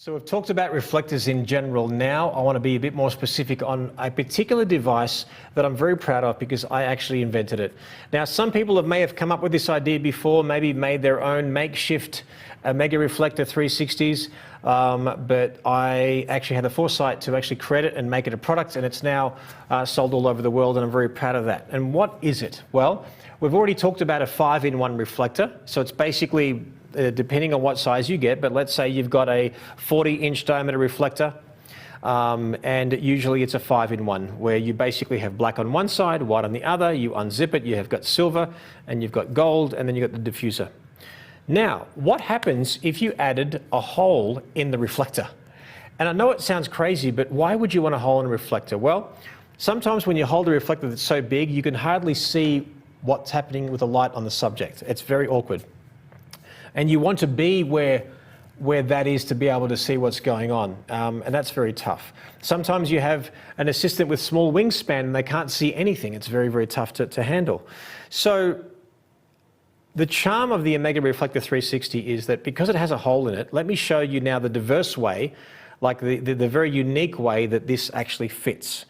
So we've talked about reflectors in general. Now I want to be a bit more specific on a particular device that I'm very proud of because I actually invented it. Now some people may have come up with this idea before, maybe made their own makeshift Omega Reflector 360s, but I actually had the foresight to actually create it and make it a product, and it's now sold all over the world, and I'm very proud of that. And what is it? Well, we've already talked about a 5-in-1 reflector. So it's basically depending on what size you get, but let's say you've got a 40-inch diameter reflector, and usually it's a 5-in-1, where you basically have black on one side, white on the other, you unzip it, you have got silver, and you've got gold, and then you've got the diffuser. Now, what happens if you added a hole in the reflector? And I know it sounds crazy, but why would you want a hole in a reflector? Well, sometimes when you hold a reflector that's so big, you can hardly see what's happening with the light on the subject. It's very awkward. And you want to be where that is to be able to see what's going on, and that's very tough. Sometimes you have an assistant with small wingspan and they can't see anything. It's very, very tough to handle. So the charm of the Omega Reflector 360 is that because it has a hole in it, let me show you now the diverse way, like the very unique way that this actually fits.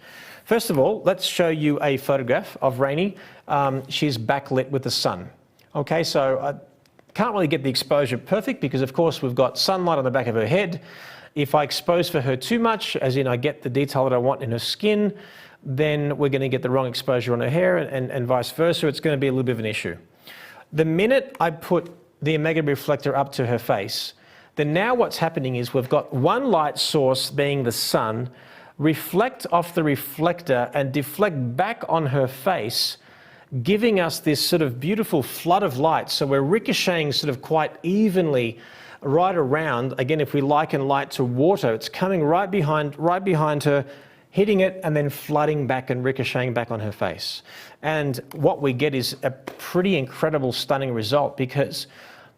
First of all, let's show you a photograph of Rainey. She's backlit with the sun. Okay, so can't really get the exposure perfect because, of course, we've got sunlight on the back of her head. If I expose for her too much, as in I get the detail that I want in her skin, then we're going to get the wrong exposure on her hair, and vice versa. It's going to be a little bit of an issue. The minute I put the Omega Reflector up to her face, then now what's happening is we've got one light source, being the sun, reflect off the reflector and deflect back on her face, giving us this sort of beautiful flood of light. So we're ricocheting sort of quite evenly right around. Again, if we liken light to water, it's coming right behind her, hitting it and then flooding back and ricocheting back on her face. And what we get is a pretty incredible, stunning result, because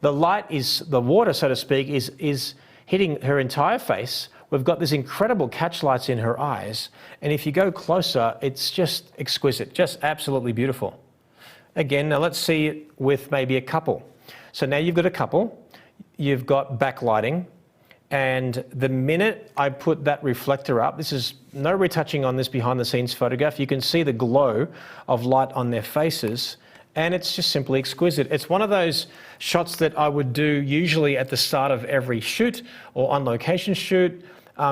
the light is, the water, so to speak, is hitting her entire face. We've got this incredible catch lights in her eyes. And if you go closer, it's just exquisite, just absolutely beautiful. Again, now let's see it with maybe a couple. So now you've got a couple, you've got backlighting, and the minute I put that reflector up, this is no retouching on this behind the scenes photograph, you can see the glow of light on their faces, and it's just simply exquisite. It's one of those shots that I would do usually at the start of every shoot or on location shoot,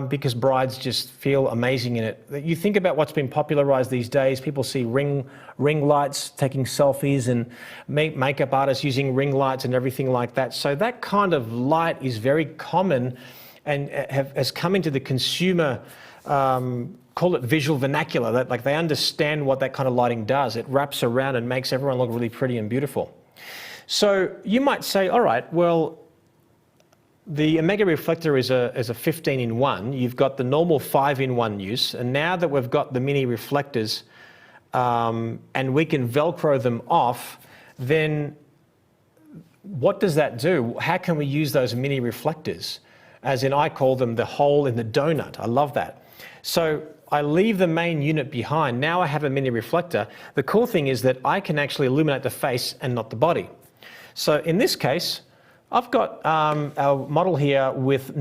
because brides just feel amazing in it. You think about what's been popularized these days. People see ring lights, taking selfies, and makeup artists using ring lights and everything like that. So that kind of light is very common and has come into the consumer, call it visual vernacular, that like they understand what that kind of lighting does. It wraps around and makes everyone look really pretty and beautiful. So you might say, all right, well, the Omega Reflector is a 15-in-1. You've got the normal 5-in-1 use, and now that we've got the mini reflectors and we can Velcro them off, then what does that do? How can we use those mini reflectors? As in, I call them the hole in the donut. I love that. So I leave the main unit behind. Now I have a mini reflector. The cool thing is that I can actually illuminate the face and not the body. So in this case, I've got our model here with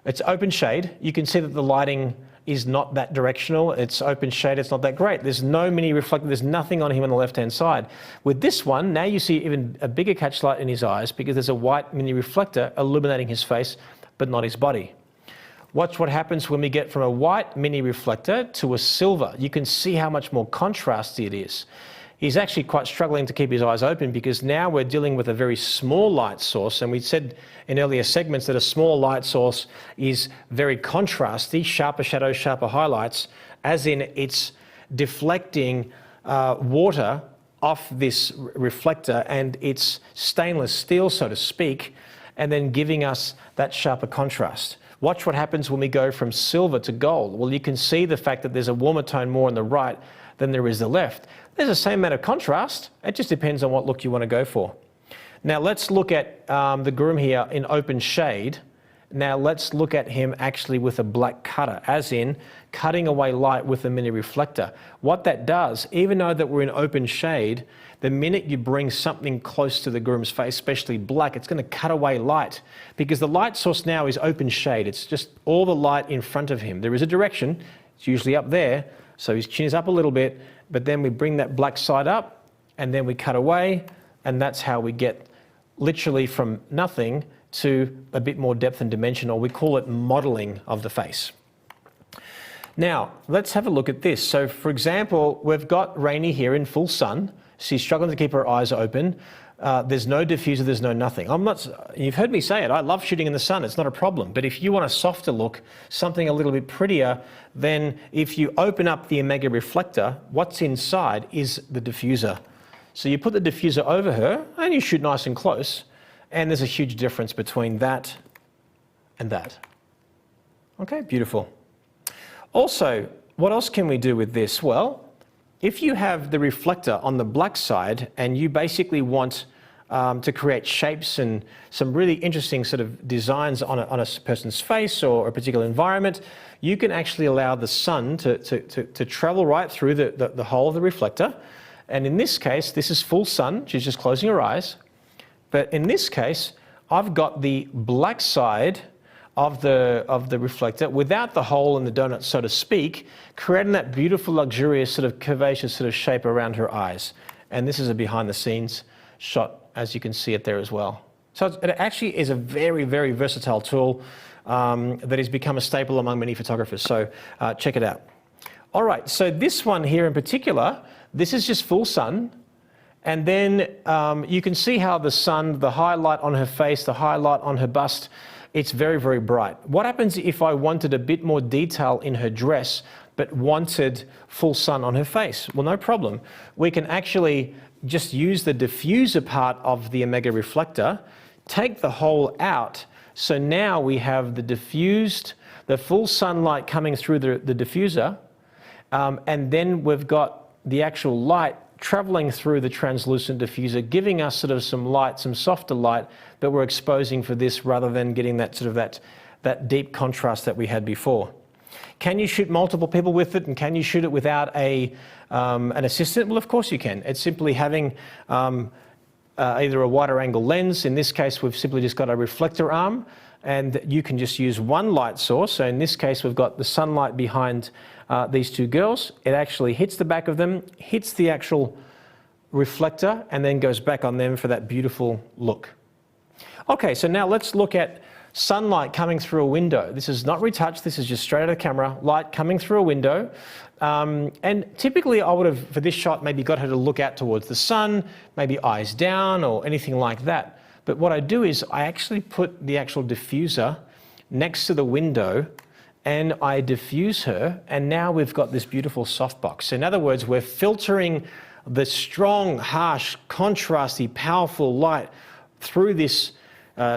it's open shade. You can see that the lighting is not that directional. It's open shade, it's not that great. There's no mini reflector, there's nothing on him on the left-hand side. With this one, now you see even a bigger catch light in his eyes because there's a white mini reflector illuminating his face, but not his body. Watch what happens when we get from a white mini reflector to a silver. You can see how much more contrasty it is. He's actually quite struggling to keep his eyes open because now we're dealing with a very small light source, and we said in earlier segments that a small light source is very contrasty, sharper shadows, sharper highlights, as in it's deflecting water off this reflector, and it's stainless steel, so to speak, and then giving us that sharper contrast. Watch what happens when we go from silver to gold. Well, you can see the fact that there's a warmer tone more on the right than there is the left. There's the same amount of contrast. It just depends on what look you want to go for. Now let's look at the groom here in open shade. Now let's look at him actually with a black cutter, as in cutting away light with a mini reflector. What that does, even though that we're in open shade, the minute you bring something close to the groom's face, especially black, it's going to cut away light, because the light source now is open shade. It's just all the light in front of him. There is a direction, it's usually up there, so his chin is up a little bit, but then we bring that black side up and then we cut away, and that's how we get literally from nothing to a bit more depth and dimension, or we call it modeling of the face. Now, let's have a look at this. So for example, we've got Rainey here in full sun. She's struggling to keep her eyes open. There's no diffuser, there's no nothing. You've heard me say it, I love shooting in the sun, it's not a problem. But if you want a softer look, something a little bit prettier, then if you open up the Omega Reflector, what's inside is the diffuser. So you put the diffuser over her and you shoot nice and close, and there's a huge difference between that and that. Okay, beautiful. Also, what else can we do with this? Well, if you have the reflector on the black side and you basically want to create shapes and some really interesting sort of designs on a person's face or a particular environment, you can actually allow the sun to travel right through the hole of the reflector. And in this case, this is full sun, she's just closing her eyes. But in this case, I've got the black side of the reflector without the hole in the donut, so to speak, creating that beautiful, luxurious, sort of curvaceous sort of shape around her eyes. And this is a behind the scenes shot, as you can see it there as well. So it actually is a very, very versatile tool that has become a staple among many photographers. So check it out. All right, so this one here in particular, this is just full sun. And then you can see how the sun, the highlight on her face, the highlight on her bust, it's very, very bright. What happens if I wanted a bit more detail in her dress, but wanted full sun on her face? Well, no problem. We can actually just use the diffuser part of the Omega Reflector, take the hole out, so now we have the diffused, the full sunlight coming through the diffuser, and then we've got the actual light traveling through the translucent diffuser, giving us sort of some light, some softer light that we're exposing for this, rather than getting that sort of that deep contrast that we had before. Can you shoot multiple people with it, and can you shoot it without an assistant? Well, of course you can. It's simply having either a wider angle lens. In this case, we've simply just got a reflector arm, and you can just use one light source. So in this case, we've got the sunlight behind these two girls. It actually hits the back of them, hits the actual reflector, and then goes back on them for that beautiful look. Okay, so now let's look at sunlight coming through a window. This is not retouched, this is just straight out of the camera, light coming through a window. And typically I would have, for this shot, maybe got her to look out towards the sun, maybe eyes down or anything like that. But what I do is I actually put the actual diffuser next to the window and I diffuse her, and now we've got this beautiful softbox. So in other words, we're filtering the strong, harsh, contrasty, powerful light through this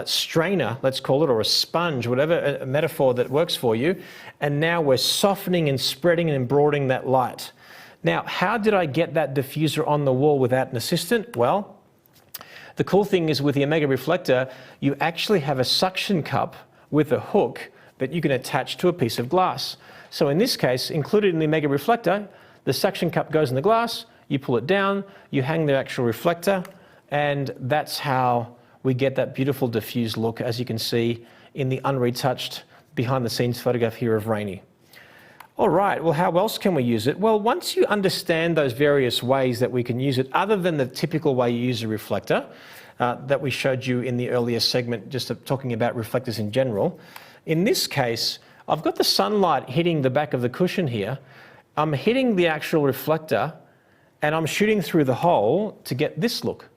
strainer, let's call it, or a sponge, whatever metaphor that works for you, and now we're softening and spreading and embroidering that light. Now, how did I get that diffuser on the wall without an assistant? Well, the cool thing is with the Omega Reflector, you actually have a suction cup with a hook that you can attach to a piece of glass. So in this case, included in the Omega Reflector, the suction cup goes in the glass, you pull it down, you hang the actual reflector, and that's how we get that beautiful diffused look, as you can see in the unretouched behind the scenes photograph here of Rainey. All right, well, how else can we use it? Well, once you understand those various ways that we can use it, other than the typical way you use a reflector that we showed you in the earlier segment, just talking about reflectors in general, in this case, I've got the sunlight hitting the back of the cushion here. I'm hitting the actual reflector and I'm shooting through the hole to get this look.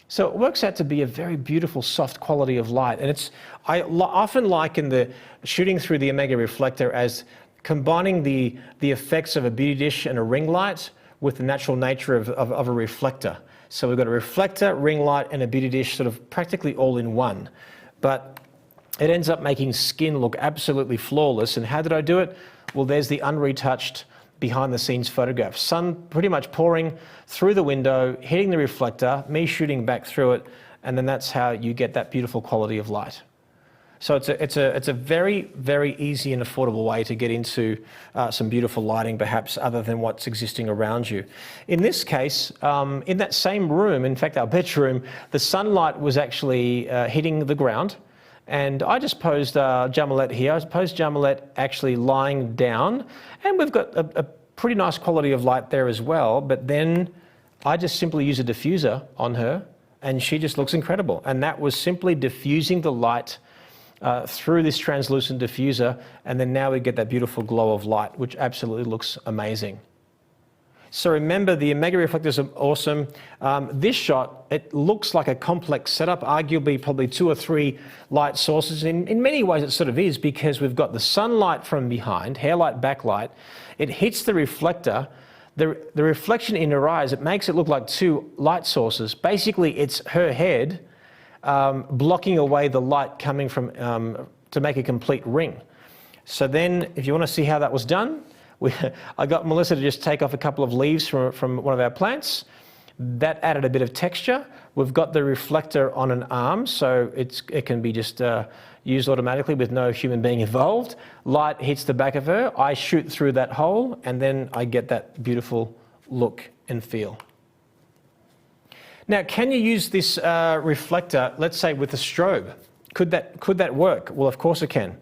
So it works out to be a very beautiful, soft quality of light. And I often liken the shooting through the Omega Reflector as combining the effects of a beauty dish and a ring light with the natural nature of a reflector. So we've got a reflector, ring light, and a beauty dish sort of practically all in one. But it ends up making skin look absolutely flawless. And how did I do it? Well, there's the unretouched behind the scenes photograph. Sun pretty much pouring through the window, hitting the reflector, me shooting back through it, and then that's how you get that beautiful quality of light. So it's a very, very easy and affordable way to get into some beautiful lighting, perhaps other than what's existing around you. In this case, in that same room, in fact, our bedroom, the sunlight was actually hitting the ground. And I just posed Jamalette here. I posed Jamalette actually lying down, and we've got a pretty nice quality of light there as well. But then I just simply use a diffuser on her, and she just looks incredible. And that was simply diffusing the light through this translucent diffuser, and then now we get that beautiful glow of light, which absolutely looks amazing. So remember, the Omega Reflectors are awesome. This shot, it looks like a complex setup, arguably probably 2 or 3 light sources. In many ways it sort of is, because we've got the sunlight from behind, hairlight, backlight. It hits the reflector. The reflection in her eyes, it makes it look like 2 light sources. Basically, it's her head blocking away the light coming from, to make a complete ring. So then, if you want to see how that was done, I got Melissa to just take off a couple of leaves from one of our plants. That added a bit of texture. We've got the reflector on an arm, so it can be just used automatically with no human being involved. Light hits the back of her, I shoot through that hole, and then I get that beautiful look and feel. Now, can you use this reflector, let's say with a strobe? Could that work? Well, of course it can.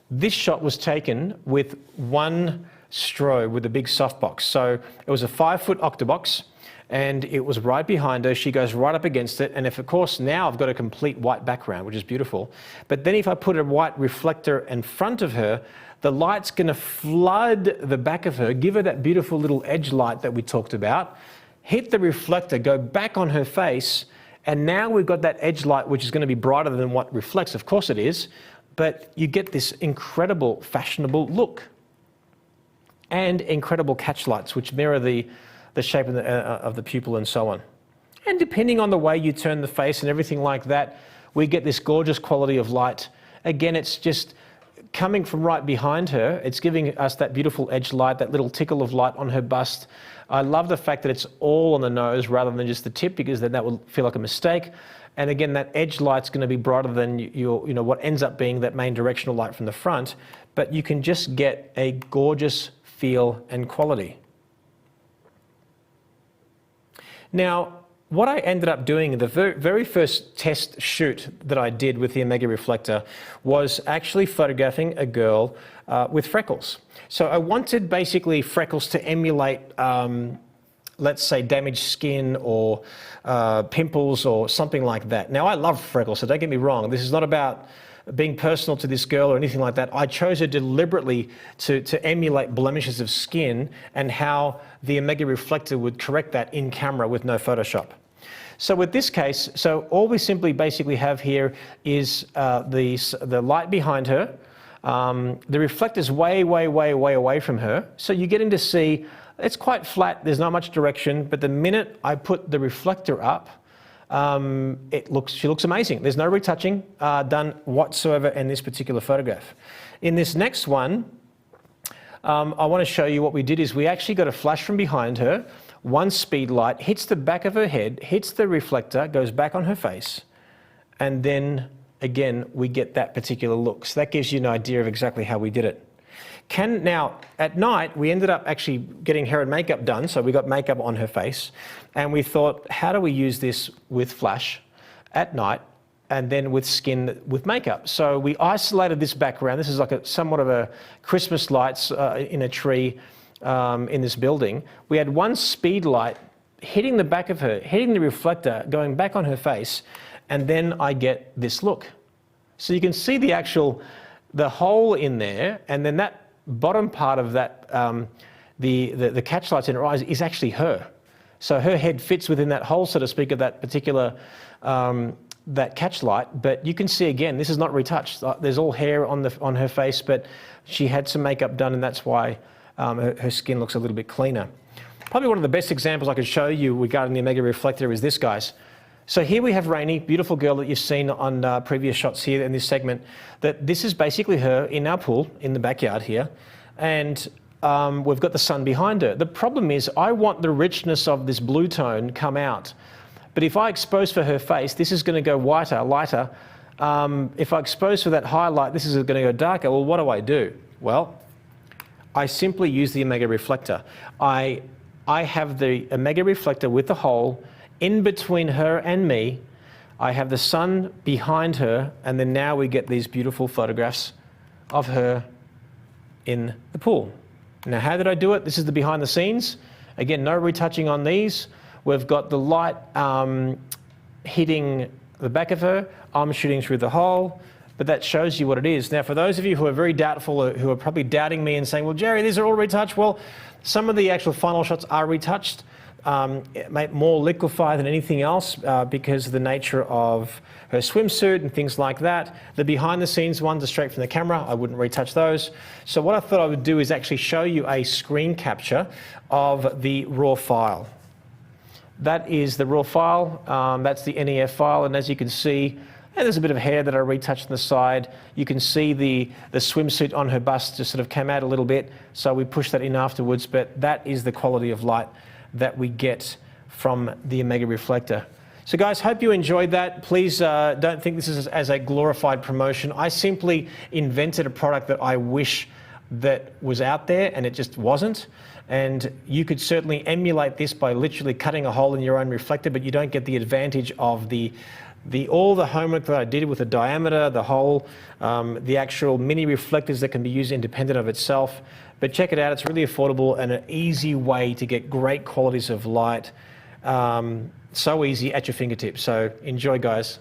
This shot was taken with one strobe with a big softbox. So it was a 5-foot octobox, and it was right behind her. She goes right up against it. And if, of course, now I've got a complete white background, which is beautiful. But then if I put a white reflector in front of her, the light's going to flood the back of her, give her that beautiful little edge light that we talked about, hit the reflector, go back on her face, and now we've got that edge light, which is going to be brighter than what reflects. Of course it is. But you get this incredible, fashionable look. And incredible catch lights, which mirror the shape of the pupil and so on. And depending on the way you turn the face and everything like that, we get this gorgeous quality of light. Again, it's just coming from right behind her. It's giving us that beautiful edge light, that little tickle of light on her bust. I love the fact that it's all on the nose rather than just the tip, because then that will feel like a mistake. And again, that edge light's going to be brighter than what ends up being that main directional light from the front, but you can just get a gorgeous feel and quality. Now, what I ended up doing in the very first test shoot that I did with the Omega Reflector was actually photographing a girl with freckles. So I wanted basically freckles to emulate let's say damaged skin or pimples or something like that. Now, I love freckles, so don't get me wrong. This is not about being personal to this girl or anything like that. I chose her deliberately to emulate blemishes of skin and how the Omega Reflector would correct that in camera with no Photoshop. So with this case, so all we simply basically have here is the light behind her. The reflector's way, way, way, way away from her. So you're getting to see it's quite flat, there's not much direction, but the minute I put the reflector up, she looks amazing. There's no retouching done whatsoever in this particular photograph. In this next one, I want to show you what we did is we actually got a flash from behind her, one speed light, hits the back of her head, hits the reflector, goes back on her face, and then again, we get that particular look. So that gives you an idea of exactly how we did it. Now, at night, we ended up actually getting hair and makeup done, so we got makeup on her face, and we thought, how do we use this with flash at night and then with skin with makeup? So we isolated this background. This is like somewhat of a Christmas lights in a tree in this building. We had one speed light hitting the back of her, hitting the reflector, going back on her face, and then I get this look. So you can see the hole in there, and then that bottom part of that, the catch lights in her eyes is actually her. So her head fits within that hole, so to speak, of that particular, that catch light. But you can see again, this is not retouched. There's all hair on her face, but she had some makeup done, and that's why her skin looks a little bit cleaner. Probably one of the best examples I could show you regarding the Omega Reflector is this, guys. So here we have Rainey, beautiful girl that you've seen on previous shots here in this segment, that this is basically her in our pool in the backyard here, and we've got the sun behind her. The problem is I want the richness of this blue tone come out, but if I expose for her face, this is going to go whiter, lighter, if I expose for that highlight, this is going to go darker. Well, what do? Well, I simply use the Omega Reflector. I have the Omega Reflector with the hole in between her and me. I have the sun behind her, and then now we get these beautiful photographs of her in the pool. Now, how did I do it? This is the behind the scenes. Again, no retouching on these. We've got the light hitting the back of her. I'm shooting through the hole, but that shows you what it is. Now, for those of you who are very doubtful, or who are probably doubting me and saying, well, Jerry, these are all retouched. Well, some of the actual final shots are retouched. More liquefied than anything else because of the nature of her swimsuit and things like that. The behind the scenes ones are straight from the camera. I wouldn't retouch those. So what I thought I would do is actually show you a screen capture of the raw file. That is the raw file. That's the NEF file, and as you can see, there's a bit of hair that I retouched on the side. You can see the swimsuit on her bust just sort of came out a little bit, so we pushed that in afterwards, but that is the quality of light that we get from the Omega Reflector. So guys, hope you enjoyed that. Please don't think this is as a glorified promotion. I simply invented a product that I wish that was out there and it just wasn't. And you could certainly emulate this by literally cutting a hole in your own reflector, but you don't get the advantage of all the homework that I did with the diameter, the hole, the actual mini reflectors that can be used independent of itself. But check it out, it's really affordable and an easy way to get great qualities of light. So easy at your fingertips. So enjoy, guys.